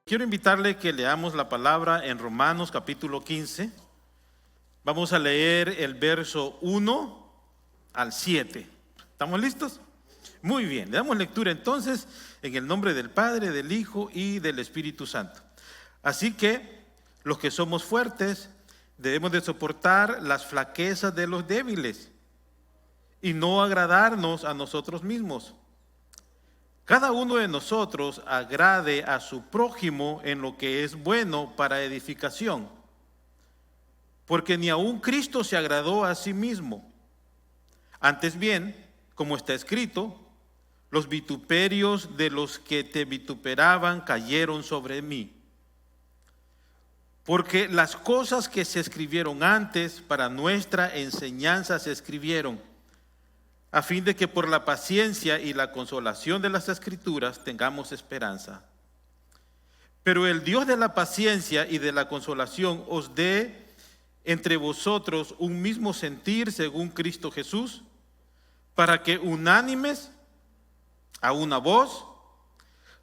Quiero invitarle que leamos la palabra en Romanos capítulo 15. Vamos a leer el verso 1 al 7. ¿Estamos listos? Muy bien, le damos lectura entonces en el nombre del Padre, del Hijo y del Espíritu Santo. Así que los que somos fuertes debemos de soportar las flaquezas de los débiles y no agradarnos a nosotros mismos. Cada uno de nosotros agrade a su prójimo en lo que es bueno para edificación, porque ni aun Cristo se agradó a sí mismo. Antes bien, como está escrito, los vituperios de los que te vituperaban cayeron sobre mí. Porque las cosas que se escribieron antes para nuestra enseñanza se escribieron, a fin de que por la paciencia y la consolación de las Escrituras tengamos esperanza. Pero el Dios de la paciencia y de la consolación os dé entre vosotros un mismo sentir según Cristo Jesús, para que unánimes, a una voz,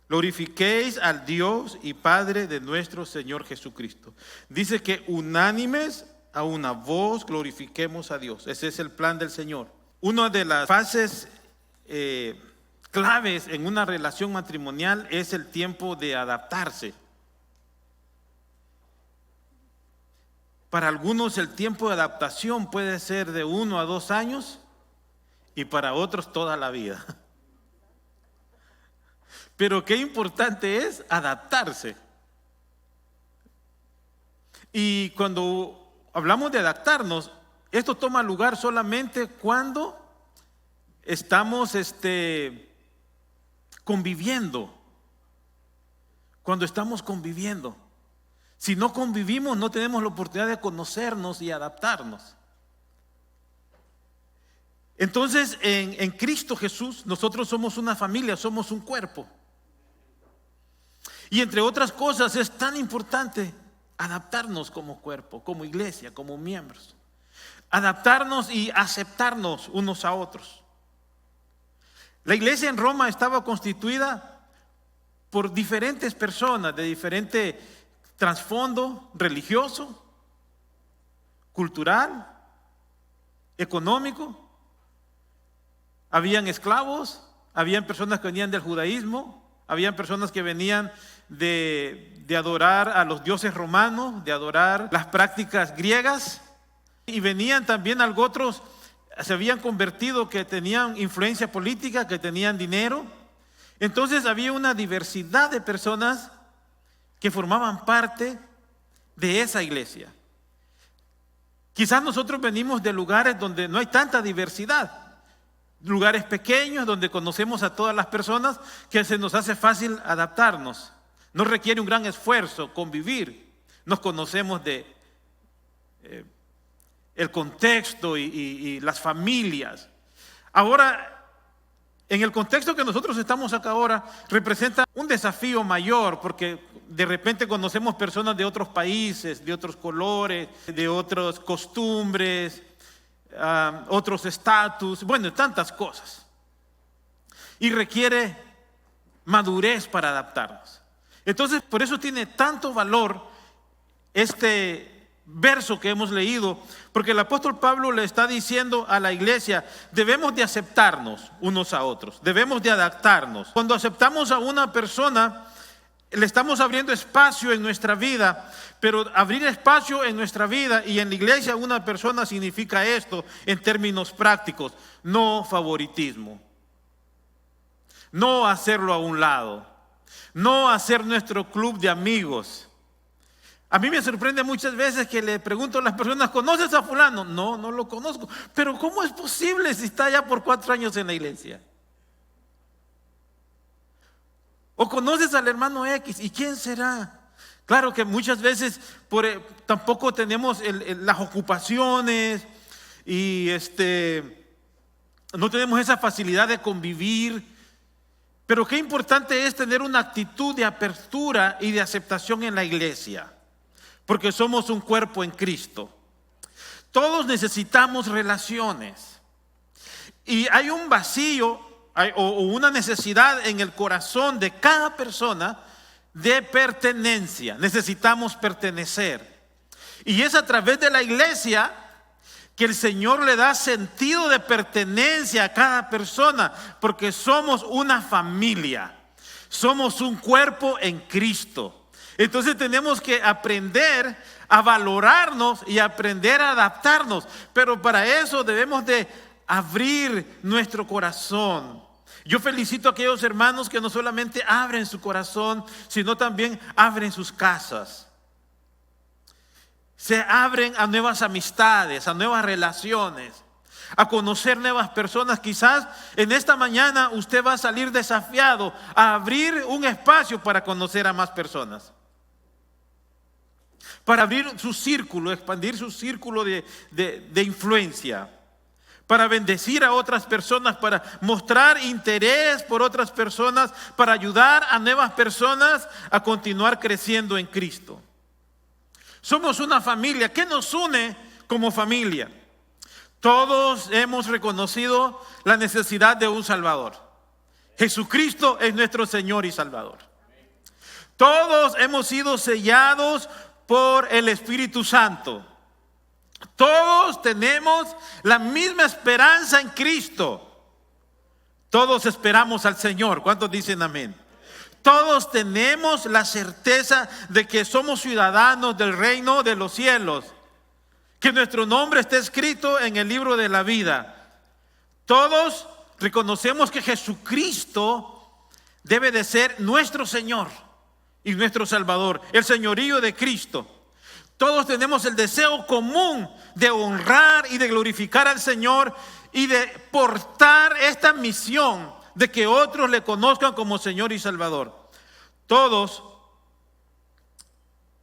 glorifiquéis al Dios y Padre de nuestro Señor Jesucristo. Dice que unánimes, a una voz, glorifiquemos a Dios. Ese es el plan del Señor. Una de las fases claves en una relación matrimonial es el tiempo de adaptarse. Para algunos el tiempo de adaptación puede ser de 1 a 2 años y para otros toda la vida. Pero qué importante es adaptarse. Y cuando hablamos de adaptarnos, esto toma lugar solamente cuando estamos conviviendo. Cuando estamos conviviendo. Si no convivimos, no tenemos la oportunidad de conocernos y adaptarnos. Entonces, en Cristo Jesús, nosotros somos una familia, somos un cuerpo. Y entre otras cosas, es tan importante adaptarnos como cuerpo, como iglesia, como miembros. Adaptarnos y aceptarnos unos a otros. La iglesia en Roma estaba constituida por diferentes personas de diferente trasfondo religioso, cultural, económico. Habían esclavos, habían personas que venían del judaísmo, habían personas que venían de adorar a los dioses romanos, de adorar las prácticas griegas. Y venían también algo otros, se habían convertido, que tenían influencia política, que tenían dinero. Entonces había una diversidad de personas que formaban parte de esa iglesia. Quizás nosotros venimos de lugares donde no hay tanta diversidad, lugares pequeños donde conocemos a todas las personas, que se nos hace fácil adaptarnos. No requiere un gran esfuerzo convivir. Nos conocemos de el contexto y las familias. Ahora, en el contexto que nosotros estamos acá ahora, representa un desafío mayor, porque de repente conocemos personas de otros países, de otros colores, de otras costumbres, otros estatus, bueno, tantas cosas. Y requiere madurez para adaptarnos. Entonces, por eso tiene tanto valor este verso que hemos leído, porque el apóstol Pablo le está diciendo a la iglesia: debemos de aceptarnos unos a otros, debemos de adaptarnos. Cuando aceptamos a una persona, le estamos abriendo espacio en nuestra vida, pero abrir espacio en nuestra vida y en la iglesia a una persona significa esto en términos prácticos: no favoritismo, no hacerlo a un lado, no hacer nuestro club de amigos. A mí me sorprende muchas veces que le pregunto a las personas: ¿conoces a fulano? No, no lo conozco. Pero ¿cómo es posible si está ya por 4 años en la iglesia? ¿O conoces al hermano X? ¿Y quién será? Claro que muchas veces tampoco tenemos las ocupaciones y no tenemos esa facilidad de convivir. Pero qué importante es tener una actitud de apertura y de aceptación en la iglesia, porque somos un cuerpo en Cristo. Todos necesitamos relaciones. Y hay un vacío o una necesidad en el corazón de cada persona de pertenencia. Necesitamos pertenecer. Y es a través de la iglesia que el Señor le da sentido de pertenencia a cada persona, porque somos una familia, somos un cuerpo en Cristo. Entonces tenemos que aprender a valorarnos y aprender a adaptarnos, pero para eso debemos de abrir nuestro corazón. Yo felicito a aquellos hermanos que no solamente abren su corazón, sino también abren sus casas. Se abren a nuevas amistades, a nuevas relaciones, a conocer nuevas personas. Quizás en esta mañana usted va a salir desafiado a abrir un espacio para conocer a más personas, para abrir su círculo, expandir su círculo de influencia, para bendecir a otras personas, para mostrar interés por otras personas, para ayudar a nuevas personas a continuar creciendo en Cristo. Somos una familia. ¿Qué nos une como familia? Todos hemos reconocido la necesidad de un Salvador. Jesucristo es nuestro Señor y Salvador. Todos hemos sido sellados por el Espíritu Santo. Todos tenemos la misma esperanza en Cristo. Todos esperamos al Señor. ¿Cuántos dicen amén? Todos tenemos la certeza de que somos ciudadanos del reino de los cielos, que nuestro nombre está escrito en el libro de la vida. Todos reconocemos que Jesucristo debe de ser nuestro Señor y nuestro Salvador, el señorío de Cristo. Todos tenemos el deseo común de honrar y de glorificar al Señor y de portar esta misión de que otros le conozcan como Señor y Salvador. Todos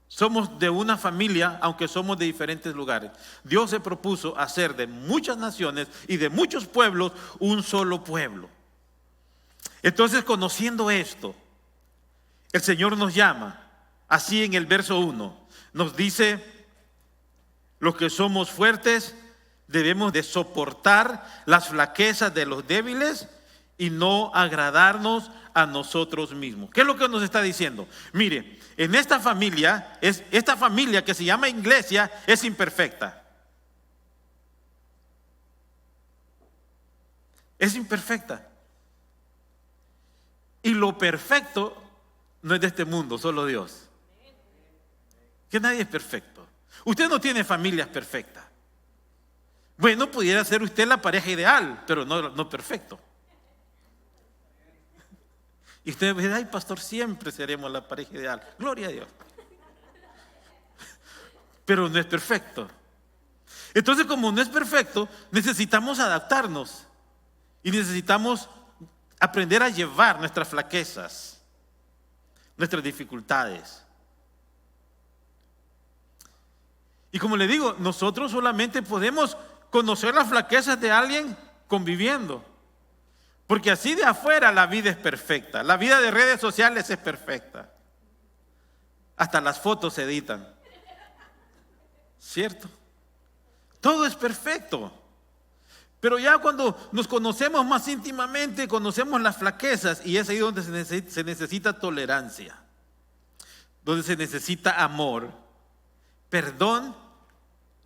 somos de una familia, aunque somos de diferentes lugares. Dios se propuso hacer de muchas naciones y de muchos pueblos un solo pueblo. Entonces, conociendo esto, el Señor nos llama, así en el verso 1, nos dice: los que somos fuertes debemos de soportar las flaquezas de los débiles y no agradarnos a nosotros mismos. ¿Qué es lo que nos está diciendo? Mire, en esta familia que se llama iglesia es imperfecta. Es imperfecta. Y lo perfecto no es de este mundo, solo Dios. Que nadie es perfecto. Usted no tiene familias perfectas. Bueno, pudiera ser usted la pareja ideal, pero no perfecto. Y usted me dice: ay, pastor, siempre seremos la pareja ideal. Gloria a Dios. Pero no es perfecto. Entonces, como no es perfecto, necesitamos adaptarnos. Y necesitamos aprender a llevar nuestras flaquezas, nuestras dificultades. Y como le digo, nosotros solamente podemos conocer las flaquezas de alguien conviviendo. Porque así de afuera la vida es perfecta. La vida de redes sociales es perfecta. Hasta las fotos se editan. ¿Cierto? Todo es perfecto. Pero ya cuando nos conocemos más íntimamente, conocemos las flaquezas, y es ahí donde se necesita tolerancia, donde se necesita amor, perdón,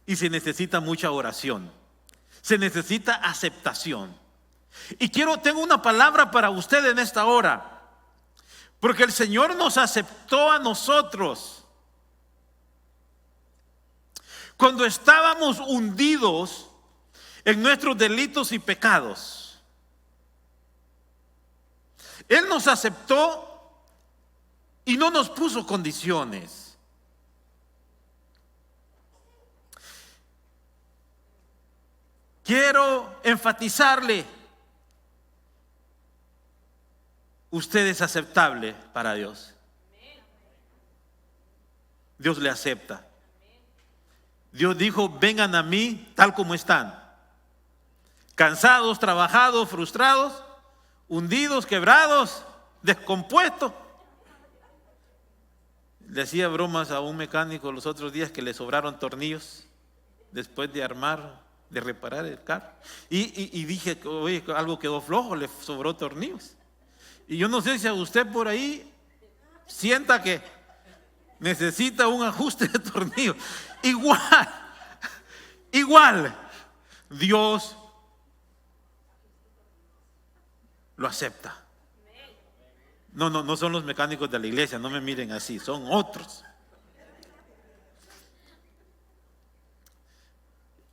y se necesita mucha oración. Se necesita aceptación. Y tengo una palabra para usted en esta hora, porque el Señor nos aceptó a nosotros cuando estábamos hundidos en nuestros delitos y pecados. Él nos aceptó y no nos puso condiciones. Quiero enfatizarle: usted es aceptable para Dios. Dios le acepta. Dios dijo: vengan a mí tal como están. Cansados, trabajados, frustrados, hundidos, quebrados, descompuestos. Le hacía bromas a un mecánico los otros días que le sobraron tornillos después de reparar el carro. Y dije: oye, algo quedó flojo, le sobró tornillos. Y yo no sé si a usted por ahí sienta que necesita un ajuste de tornillo. Igual, Dios lo acepta. No son los mecánicos de la iglesia, no me miren así, son otros.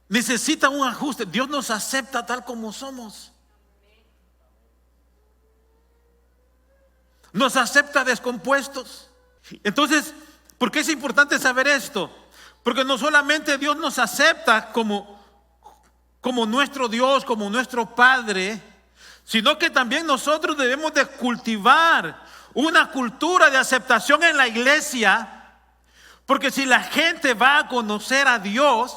Necesita un ajuste. Dios nos acepta tal como somos. Nos acepta descompuestos. Entonces, ¿por qué es importante saber esto? Porque no solamente Dios nos acepta como nuestro Dios, como nuestro Padre, sino que también nosotros debemos de cultivar una cultura de aceptación en la iglesia, porque si la gente va a conocer a Dios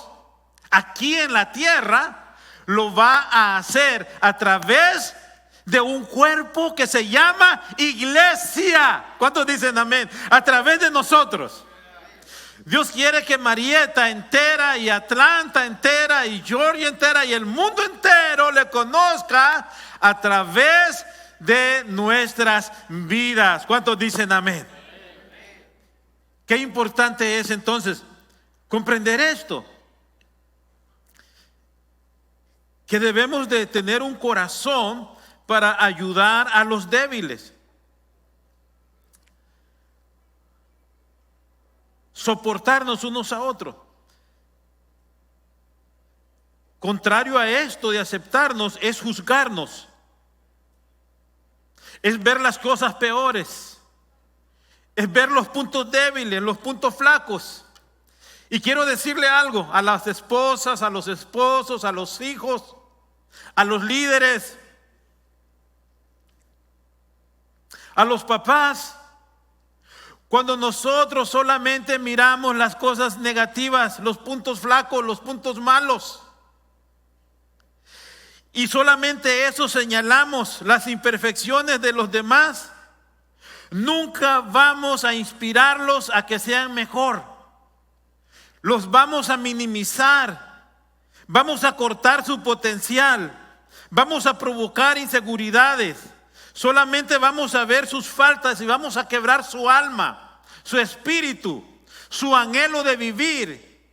aquí en la tierra, lo va a hacer a través de un cuerpo que se llama iglesia. ¿Cuántos dicen amén? A través de nosotros. Dios quiere que Marietta entera y Atlanta entera y Georgia entera y el mundo entero le conozca a través de nuestras vidas. ¿Cuántos dicen amén? Qué importante es entonces comprender esto, que debemos de tener un corazón para ayudar a los débiles, soportarnos unos a otros. Contrario a esto de aceptarnos es juzgarnos, es ver las cosas peores, es ver los puntos débiles, los puntos flacos. Y quiero decirle algo a las esposas, a los esposos, a los hijos, a los líderes, a los papás. Cuando nosotros solamente miramos las cosas negativas, los puntos flacos, los puntos malos, y solamente eso señalamos, las imperfecciones de los demás, nunca vamos a inspirarlos a que sean mejor. Los vamos a minimizar, vamos a cortar su potencial, vamos a provocar inseguridades. Solamente vamos a ver sus faltas y vamos a quebrar su alma, su espíritu, su anhelo de vivir,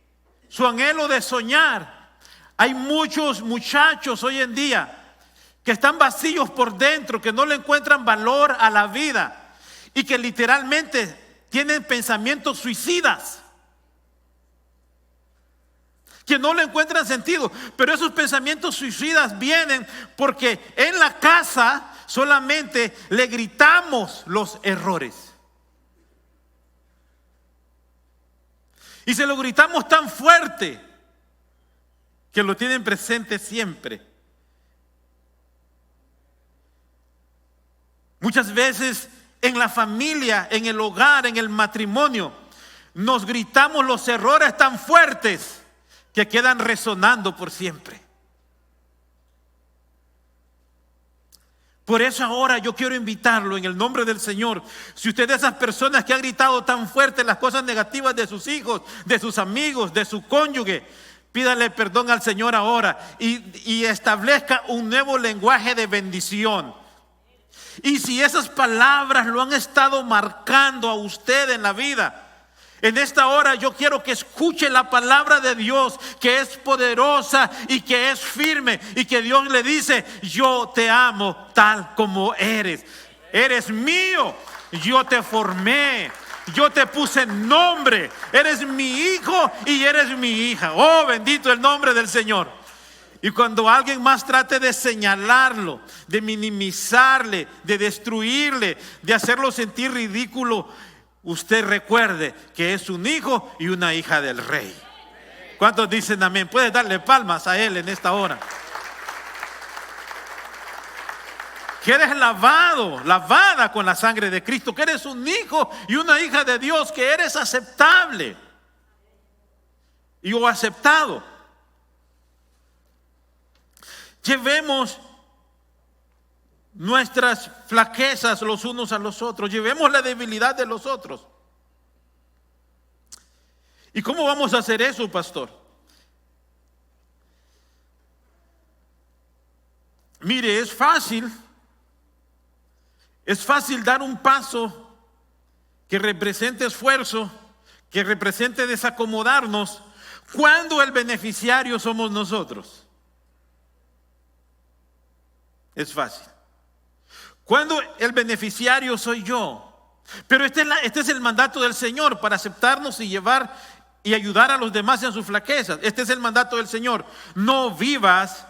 su anhelo de soñar. Hay muchos muchachos hoy en día que están vacíos por dentro, que no le encuentran valor a la vida y que literalmente tienen pensamientos suicidas, que no le encuentran sentido. Pero esos pensamientos suicidas vienen porque en la casa solamente le gritamos los errores. Y se lo gritamos tan fuerte que lo tienen presente siempre. Muchas veces en la familia, en el hogar, en el matrimonio, nos gritamos los errores tan fuertes que quedan resonando por siempre. Por eso ahora yo quiero invitarlo en el nombre del Señor. Si usted es de esas personas que ha gritado tan fuerte las cosas negativas de sus hijos, de sus amigos, de su cónyuge, pídale perdón al Señor ahora y establezca un nuevo lenguaje de bendición. Y si esas palabras lo han estado marcando a usted en la vida, en esta hora yo quiero que escuche la palabra de Dios, que es poderosa y que es firme, y que Dios le dice: yo te amo tal como eres. Eres mío, yo te formé, yo te puse nombre, eres mi hijo y eres mi hija. Oh, bendito el nombre del Señor. Y cuando alguien más trate de señalarlo, de minimizarle, de destruirle, de hacerlo sentir ridículo, usted recuerde que es un hijo y una hija del Rey. ¿Cuántos dicen amén? Puedes darle palmas a Él en esta hora. Que eres lavado, lavada con la sangre de Cristo, que eres un hijo y una hija de Dios, que eres aceptable y o aceptado. Llevemos nuestras flaquezas los unos a los otros, llevemos la debilidad de los otros. ¿Y cómo vamos a hacer eso, pastor? Mire, es fácil dar un paso que represente esfuerzo, que represente desacomodarnos, cuando el beneficiario somos nosotros. Es fácil. Cuando el beneficiario soy yo. Pero este es el mandato del Señor, para aceptarnos y llevar y ayudar a los demás en sus flaquezas. Este es el mandato del Señor. No vivas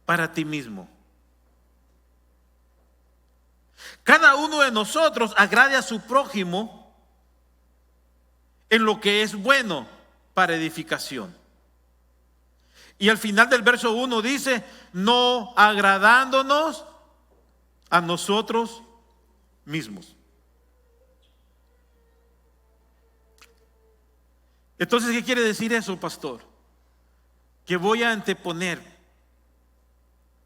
para ti mismo. Cada uno de nosotros agrade a su prójimo en lo que es bueno para edificación. Y al final del verso 1 dice, no agradándonos a nosotros mismos. Entonces, ¿qué quiere decir eso, pastor? Que voy a anteponer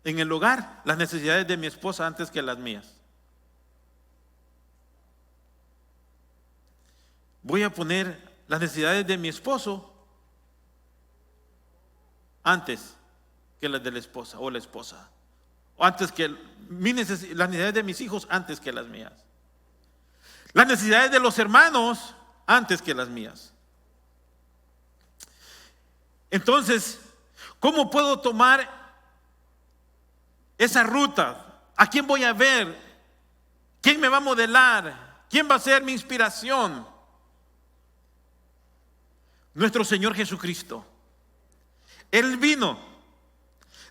en el hogar las necesidades de mi esposa antes que las mías. Voy a poner las necesidades de mi esposo antes que las de la esposa o la esposa. O antes que las necesidades de mis hijos antes que las mías. Las necesidades de los hermanos antes que las mías. Entonces, ¿cómo puedo tomar esa ruta? ¿A quién voy a ver? ¿Quién me va a modelar? ¿Quién va a ser mi inspiración? Nuestro Señor Jesucristo. Él vino,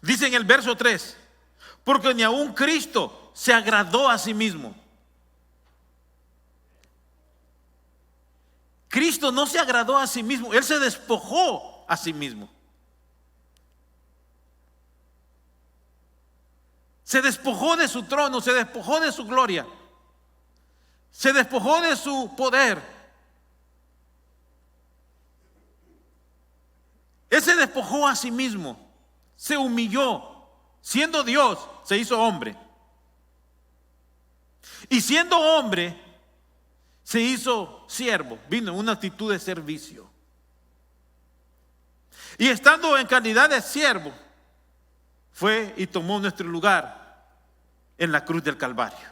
dice en el verso 3, porque ni aun Cristo se agradó a sí mismo. Cristo no se agradó a sí mismo, Él se despojó a sí mismo. Se despojó de su trono, se despojó de su gloria, se despojó de su poder. Él se despojó a sí mismo, se humilló, siendo Dios, se hizo hombre. Y siendo hombre, se hizo siervo, vino en una actitud de servicio. Y estando en calidad de siervo, fue y tomó nuestro lugar en la cruz del Calvario.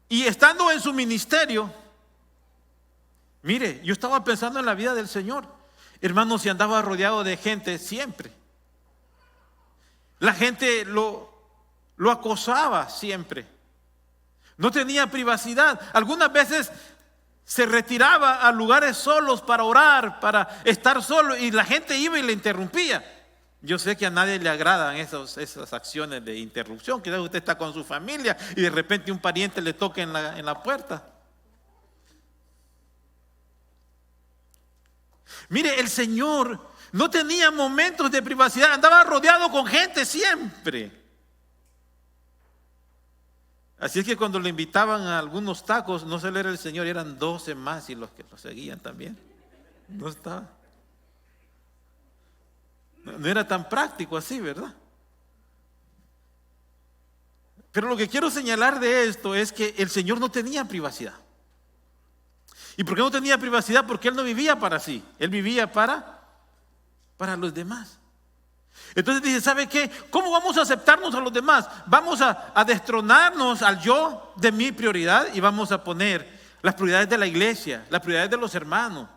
Y estando en su ministerio, mire, yo estaba pensando en la vida del Señor. Hermano, se andaba rodeado de gente siempre. La gente lo acosaba siempre. No tenía privacidad. Algunas veces se retiraba a lugares solos para orar, para estar solo, y la gente iba y le interrumpía. Yo sé que a nadie le agradan esas acciones de interrupción. Quizás usted está con su familia y de repente un pariente le toca en la puerta. Mire, el Señor no tenía momentos de privacidad, andaba rodeado con gente siempre. Así es que cuando le invitaban a algunos tacos, no solo era el Señor, eran 12 más y los que lo seguían también. No estaba. No era tan práctico así, ¿verdad? Pero lo que quiero señalar de esto es que el Señor no tenía privacidad. ¿Y por qué no tenía privacidad? Porque Él no vivía para sí, Él vivía para los demás. Entonces dice, ¿sabe qué? ¿Cómo vamos a aceptarnos a los demás? Vamos a destronarnos al yo de mi prioridad y vamos a poner las prioridades de la iglesia, las prioridades de los hermanos,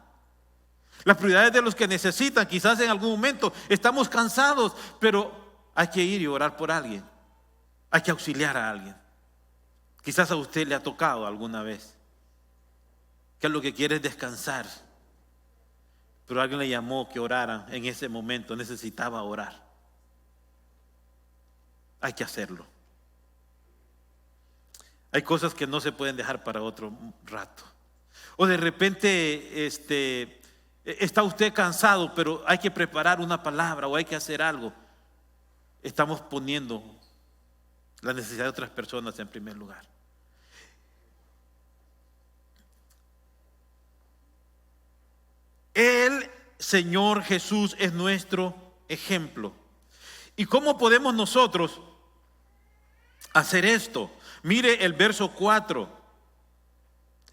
las prioridades de los que necesitan. Quizás en algún momento estamos cansados, pero hay que ir y orar por alguien. Hay que auxiliar a alguien. Quizás a usted le ha tocado alguna vez que lo que quiere es descansar, pero alguien le llamó que oraran en ese momento, necesitaba orar. Hay que hacerlo. Hay cosas que no se pueden dejar para otro rato. O de repente está usted cansado, pero hay que preparar una palabra o hay que hacer algo. Estamos poniendo la necesidad de otras personas en primer lugar. El Señor Jesús es nuestro ejemplo. ¿Y cómo podemos nosotros hacer esto? Mire el verso 4.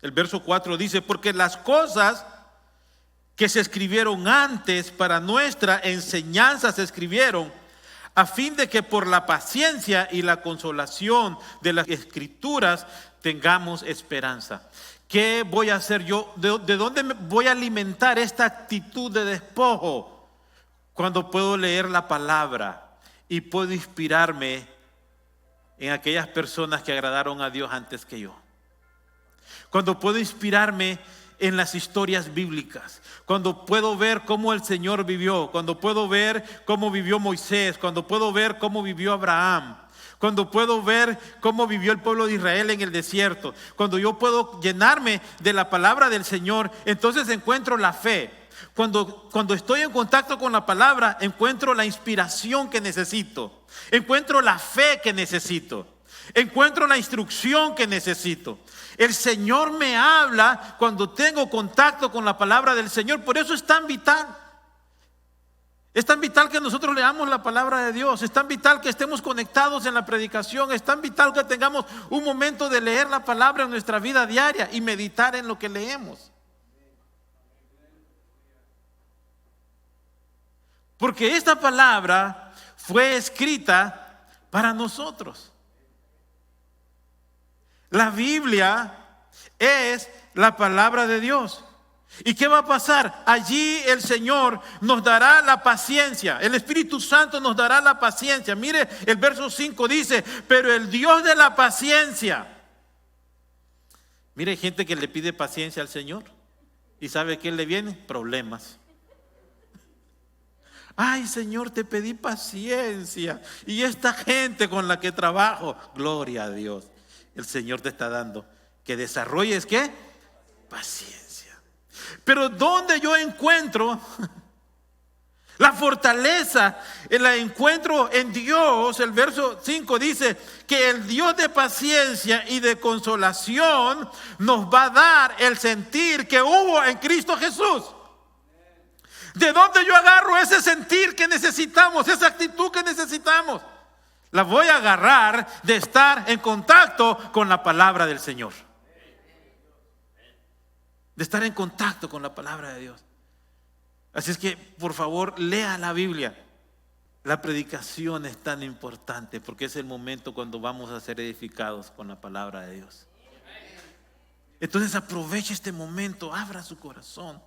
El verso 4 dice, porque las cosas que se escribieron antes para nuestra enseñanza se escribieron a fin de que por la paciencia y la consolación de las Escrituras tengamos esperanza. ¿Qué voy a hacer yo? ¿De dónde voy a alimentar esta actitud de despojo? Cuando puedo leer la palabra y puedo inspirarme en aquellas personas que agradaron a Dios antes que yo. Cuando puedo inspirarme en las historias bíblicas, cuando puedo ver cómo el Señor vivió, cuando puedo ver cómo vivió Moisés, cuando puedo ver cómo vivió Abraham, cuando puedo ver cómo vivió el pueblo de Israel en el desierto, cuando yo puedo llenarme de la palabra del Señor, entonces encuentro la fe. Cuando estoy en contacto con la palabra, encuentro la inspiración que necesito, encuentro la fe que necesito, encuentro la instrucción que necesito. El Señor me habla cuando tengo contacto con la palabra del Señor. Por eso es tan vital. Es tan vital que nosotros leamos la palabra de Dios. Es tan vital que estemos conectados en la predicación. Es tan vital que tengamos un momento de leer la palabra en nuestra vida diaria y meditar en lo que leemos. Porque esta palabra fue escrita para nosotros. La Biblia es la palabra de Dios. ¿Y qué va a pasar? Allí el Señor nos dará la paciencia. El Espíritu Santo nos dará la paciencia. Mire, el verso 5 dice, pero el Dios de la paciencia. Mire, hay gente que le pide paciencia al Señor. ¿Y sabe qué le viene? Problemas. Ay, Señor, te pedí paciencia. Y esta gente con la que trabajo, gloria a Dios. El Señor te está dando que desarrolles ¿qué? Paciencia. Pero ¿dónde yo encuentro la fortaleza? La encuentro en Dios. El verso 5 dice que el Dios de paciencia y de consolación nos va a dar el sentir que hubo en Cristo Jesús. ¿De dónde yo agarro ese sentir que necesitamos, esa actitud que necesitamos? La voy a agarrar de estar en contacto con la palabra del Señor. De estar en contacto con la palabra de Dios. Así es que, por favor, lea la Biblia. La predicación es tan importante porque es el momento cuando vamos a ser edificados con la palabra de Dios. Entonces aproveche este momento, abra su corazón,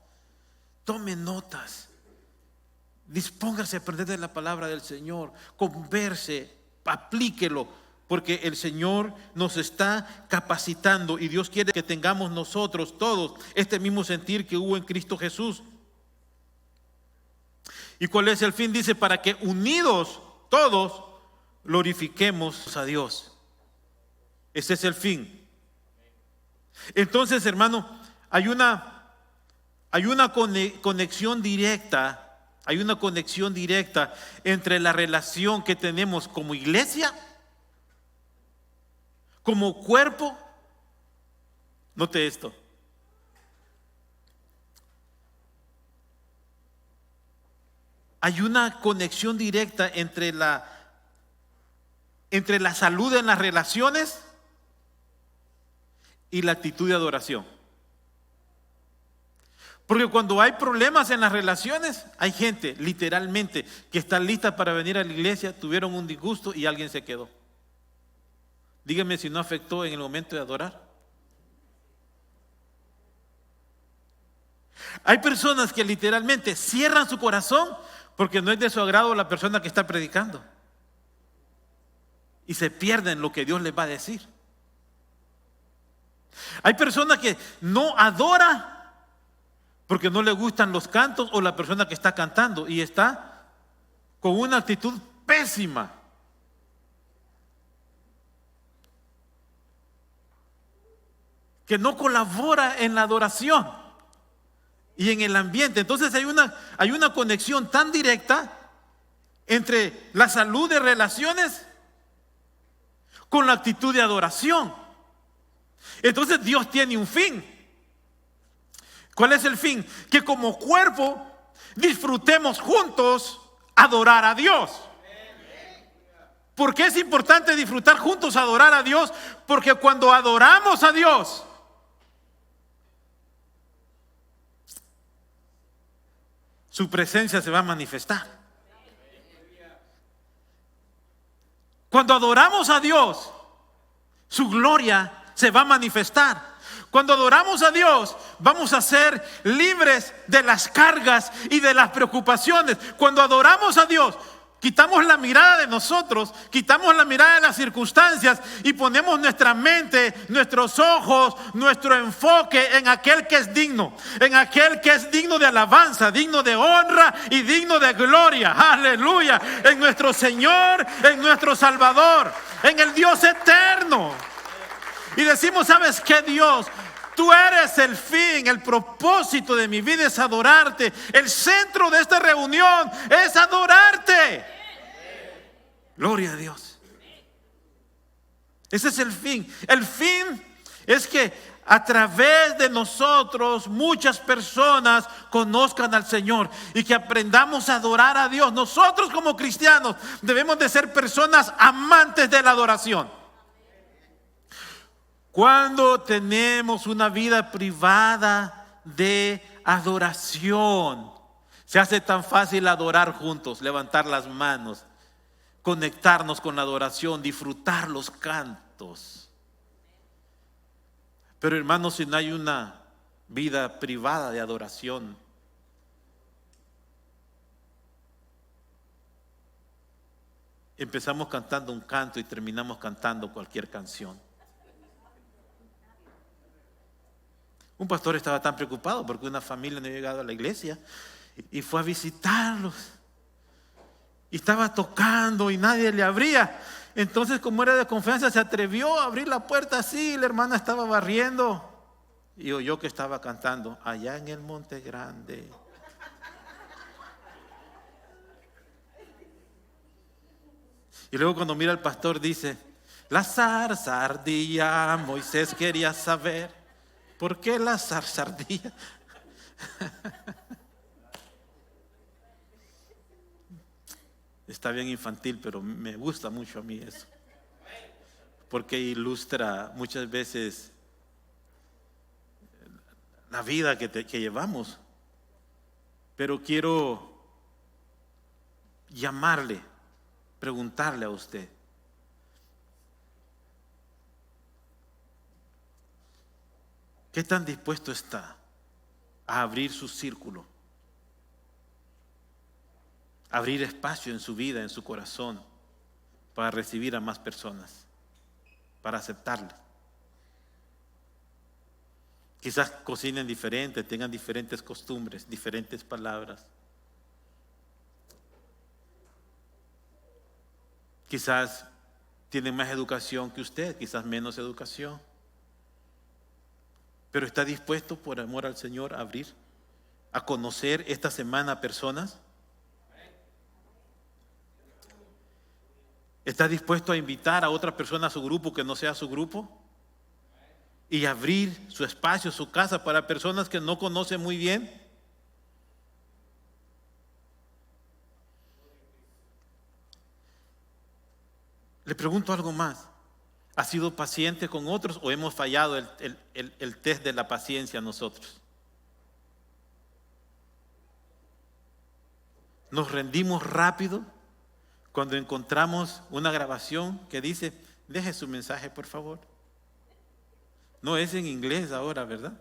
tome notas, dispóngase a aprender de la palabra del Señor, converse, aplíquelo, porque el Señor nos está capacitando y Dios quiere que tengamos nosotros todos este mismo sentir que hubo en Cristo Jesús. ¿Y cuál es el fin? Dice, para que unidos todos glorifiquemos a Dios. Ese es el fin. Entonces, hermano, hay una conexión directa. Hay una conexión directa entre la relación que tenemos como iglesia, como cuerpo. Note esto. Hay una conexión directa entre la salud en las relaciones y la actitud de adoración. Porque cuando hay problemas en las relaciones, hay gente literalmente que está lista para venir a la iglesia, tuvieron un disgusto y alguien se quedó. Dígame si no afectó en el momento de adorar. Hay personas que literalmente cierran su corazón porque no es de su agrado la persona que está predicando. Y se pierden lo que Dios les va a decir. Hay personas que no adoran porque no le gustan los cantos o la persona que está cantando y está con una actitud pésima. Que no colabora en la adoración y en el ambiente. Entonces hay una conexión tan directa entre la salud de relaciones con la actitud de adoración. Entonces Dios tiene un fin. ¿Cuál es el fin? Que como cuerpo disfrutemos juntos adorar a Dios. ¿Por qué es importante disfrutar juntos adorar a Dios? Porque cuando adoramos a Dios, su presencia se va a manifestar. Cuando adoramos a Dios, su gloria se va a manifestar. Cuando adoramos a Dios, vamos a ser libres de las cargas y de las preocupaciones. Cuando adoramos a Dios, quitamos la mirada de nosotros, quitamos la mirada de las circunstancias y ponemos nuestra mente, nuestros ojos, nuestro enfoque en aquel que es digno, en aquel que es digno de alabanza, digno de honra y digno de gloria. Aleluya. En nuestro Señor, en nuestro Salvador, en el Dios eterno. Y decimos, ¿sabes qué, Dios? Tú eres el fin, el propósito de mi vida es adorarte. El centro de esta reunión es adorarte. Gloria a Dios. Ese es el fin. El fin es que a través de nosotros muchas personas conozcan al Señor y que aprendamos a adorar a Dios. Nosotros como cristianos debemos de ser personas amantes de la adoración. Cuando tenemos una vida privada de adoración, se hace tan fácil adorar juntos, levantar las manos, conectarnos con la adoración, disfrutar los cantos. Pero hermanos, si no hay una vida privada de adoración, empezamos cantando un canto y terminamos cantando cualquier canción. Un pastor estaba tan preocupado porque una familia no había llegado a la iglesia y fue a visitarlos. Y estaba tocando y nadie le abría. Entonces, como era de confianza, se atrevió a abrir la puerta así. La hermana estaba barriendo y oyó que estaba cantando allá en el Monte Grande. Y luego cuando mira al pastor dice, la zarza ardía, Moisés quería saber. ¿Por qué la zarza ardía? Está bien infantil, pero me gusta mucho a mí eso. Porque ilustra muchas veces la vida que llevamos. Pero quiero llamarle, preguntarle a usted. ¿Qué tan dispuesto está a abrir su círculo? Abrir espacio en su vida, en su corazón, para recibir a más personas, para aceptarles. Quizás cocinen diferente, tengan diferentes costumbres, diferentes palabras. Quizás tienen más educación que usted, quizás menos educación. Pero ¿está dispuesto por amor al Señor a abrir, a conocer esta semana a personas? ¿Está dispuesto a invitar a otra persona a su grupo que no sea su grupo? Y abrir su espacio, su casa para personas que no conocen muy bien. Le pregunto algo más. ¿Ha sido paciente con otros o hemos fallado el test de la paciencia nosotros? Nos rendimos rápido cuando encontramos una grabación que dice, deje su mensaje por favor. No es en inglés ahora, ¿verdad?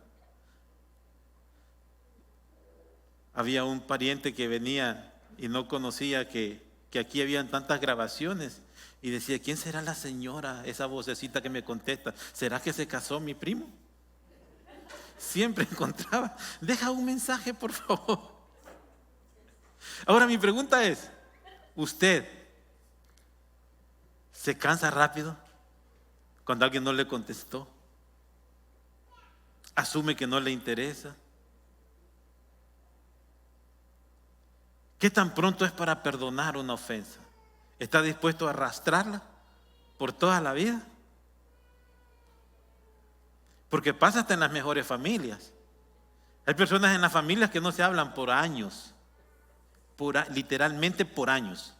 Había un pariente que venía y no conocía que aquí habían tantas grabaciones. Y decía, ¿quién será la señora? Esa vocecita que me contesta. ¿Será que se casó mi primo? Siempre encontraba, deja un mensaje por favor. Ahora mi pregunta es, ¿usted se cansa rápido cuando alguien no le contestó? ¿Asume que no le interesa? ¿Qué tan pronto es para perdonar una ofensa? ¿Está dispuesto a arrastrarla por toda la vida? Porque pasa hasta en las mejores familias. Hay personas en las familias que no se hablan por años, literalmente por años.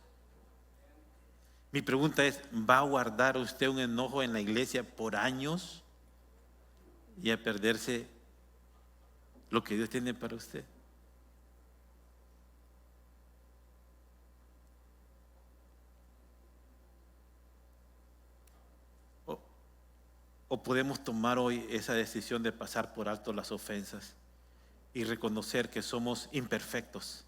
Mi pregunta es, ¿va a guardar usted un enojo en la iglesia por años y a perderse lo que Dios tiene para usted? o podemos tomar hoy esa decisión de pasar por alto las ofensas y reconocer que somos imperfectos,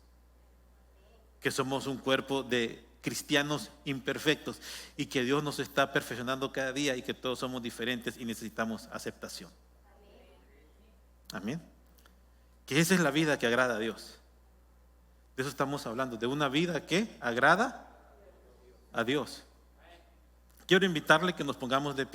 que somos un cuerpo de cristianos imperfectos y que Dios nos está perfeccionando cada día y que todos somos diferentes y necesitamos aceptación. Amén. Que esa es la vida que agrada a Dios. De eso estamos hablando, de una vida que agrada a Dios. Quiero invitarle que nos pongamos de pie.